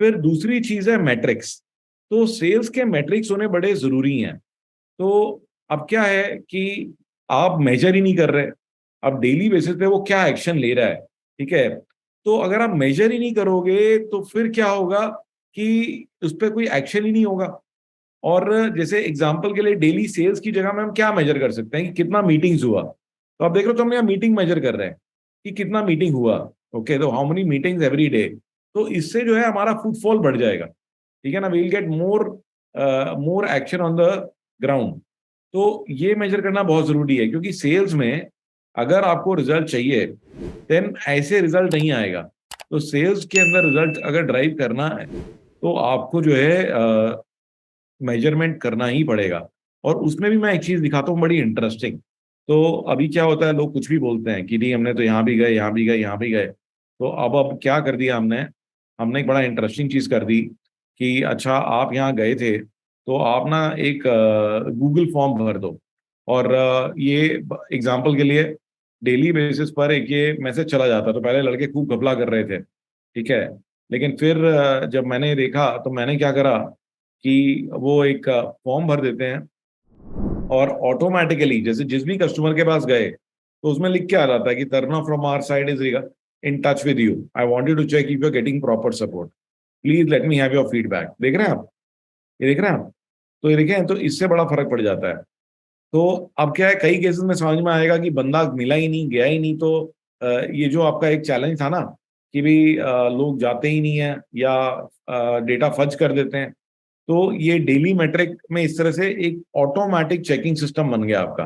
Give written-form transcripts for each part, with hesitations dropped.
फिर दूसरी चीज है मैट्रिक्स। तो सेल्स के मैट्रिक्स होने बड़े जरूरी हैं। तो अब क्या है कि आप मेजर ही नहीं कर रहे, अब डेली बेसिस पे वो क्या एक्शन ले रहा है, ठीक है। तो अगर आप मेजर ही नहीं करोगे तो फिर क्या होगा कि उस पर कोई एक्शन ही नहीं होगा। और जैसे एग्जांपल के लिए डेली सेल्स की जगह में हम क्या मेजर कर सकते हैं कि कितना मीटिंग्स हुआ। तो आप देख रहे हो तो हम यहाँ मीटिंग मेजर कर रहे हैं कि कितना मीटिंग हुआ। ओके, तो how many meetings every day. तो इससे जो है हमारा फुटफॉल बढ़ जाएगा, ठीक है ना। We will get more action on the ground. तो ये मेजर करना बहुत जरूरी है, क्योंकि सेल्स में अगर आपको रिजल्ट चाहिए देन ऐसे रिजल्ट नहीं आएगा। तो सेल्स के अंदर रिजल्ट अगर ड्राइव करना है तो आपको जो है मेजरमेंट करना ही पड़ेगा। और उसमें भी मैं एक चीज दिखाता हूँ बड़ी इंटरेस्टिंग। तो अभी क्या होता है, लोग कुछ भी बोलते हैं कि नहीं हमने तो यहाँ भी गए, यहाँ भी गए, यहाँ भी गए। तो अब क्या कर दिया हमने, हमने एक बड़ा इंटरेस्टिंग चीज कर दी कि अच्छा आप यहाँ गए थे तो आप ना एक गूगल फॉर्म भर दो। और ये एग्जाम्पल के लिए डेली बेसिस पर एक ये मैसेज चला जाता। तो पहले लड़के खूब घपला कर रहे थे, ठीक है। लेकिन फिर जब मैंने देखा तो मैंने क्या करा कि वो एक फॉर्म भर देते हैं और ऑटोमेटिकली जैसे जिस भी कस्टमर के पास गए तो उसमें लिख के आ जाता है कि तरना from our side is in touch with you, I wanted to check if you are getting proper support, please let me have your feedback. देख रहे हैं आप, ये देख रहे हैं आप। तो ये देखें, तो इससे बड़ा फर्क पड़ जाता है। तो अब क्या है, कई केसेस में समझ में आएगा कि बंदा मिला ही नहीं, गया ही नहीं। तो ये जो आपका एक चैलेंज था ना कि भी लोग जाते ही नहीं है या डेटा फज कर देते हैं, तो ये डेली मेट्रिक में इस तरह से एक ऑटोमेटिक चेकिंग सिस्टम बन गया आपका,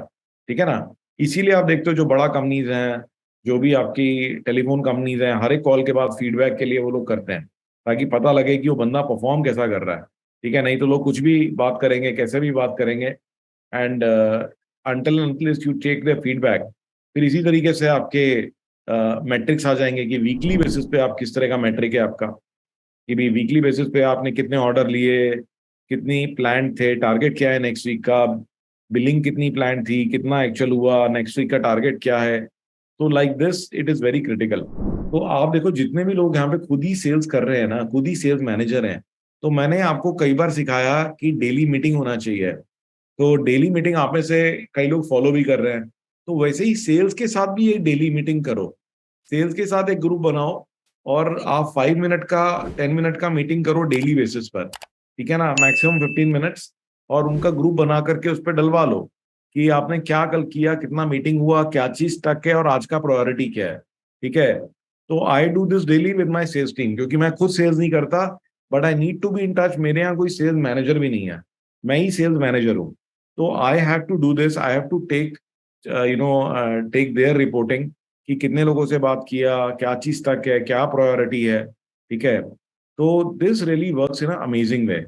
ठीक है ना। इसीलिए आप देखते हो जो बड़ा कंपनीज हैं, जो भी आपकी टेलीफोन कंपनीज हैं, हर एक कॉल के बाद फीडबैक के लिए वो लोग करते हैं, ताकि पता लगे कि वो बंदा परफॉर्म कैसा कर रहा है, ठीक है। नहीं तो लोग कुछ भी बात करेंगे, कैसे भी बात करेंगे। And until you take the feedback, फिर इसी तरीके से आपके मैट्रिक्स आ जाएंगे कि वीकली बेसिस पे आप किस तरह का मैट्रिक है आपका, कि भी वीकली बेसिस पे आपने कितने ऑर्डर लिए, कितनी प्लान थे, टारगेट क्या है नेक्स्ट वीक का, बिलिंग कितनी प्लान थी, कितना एक्चुअल हुआ, नेक्स्ट वीक का टारगेट क्या है। तो like this it is very critical. तो आप देखो जितने भी लोग यहाँ पे खुद ही सेल्स कर रहे हैं ना, खुद ही सेल्स मैनेजर हैं, तो मैंने आपको कई बार सिखाया कि डेली मीटिंग होना चाहिए। तो डेली मीटिंग आप में से कई लोग फॉलो भी कर रहे हैं। तो वैसे ही सेल्स के साथ भी एक डेली मीटिंग करो। सेल्स के साथ एक ग्रुप बनाओ और आप 5 मिनट का 10 मिनट का मीटिंग करो डेली बेसिस पर, ठीक है ना, मैक्सिमम 15 मिनट्स। और उनका ग्रुप बना करके उस पर डलवा लो कि आपने क्या कल किया, कितना मीटिंग हुआ, क्या चीज टक है और आज का प्रायोरिटी क्या है, ठीक है। तो I do this daily with my sales team, क्योंकि मैं खुद सेल्स नहीं करता, but I need to be in touch. मेरे यहाँ कोई सेल्स मैनेजर भी नहीं है, मैं ही सेल्स मैनेजर हूँ। तो I have to do this, I have to take take their reporting कि कितने लोगों से बात किया, क्या चीज तक है, क्या प्रायोरिटी है, ठीक है। तो this really works in amazing way.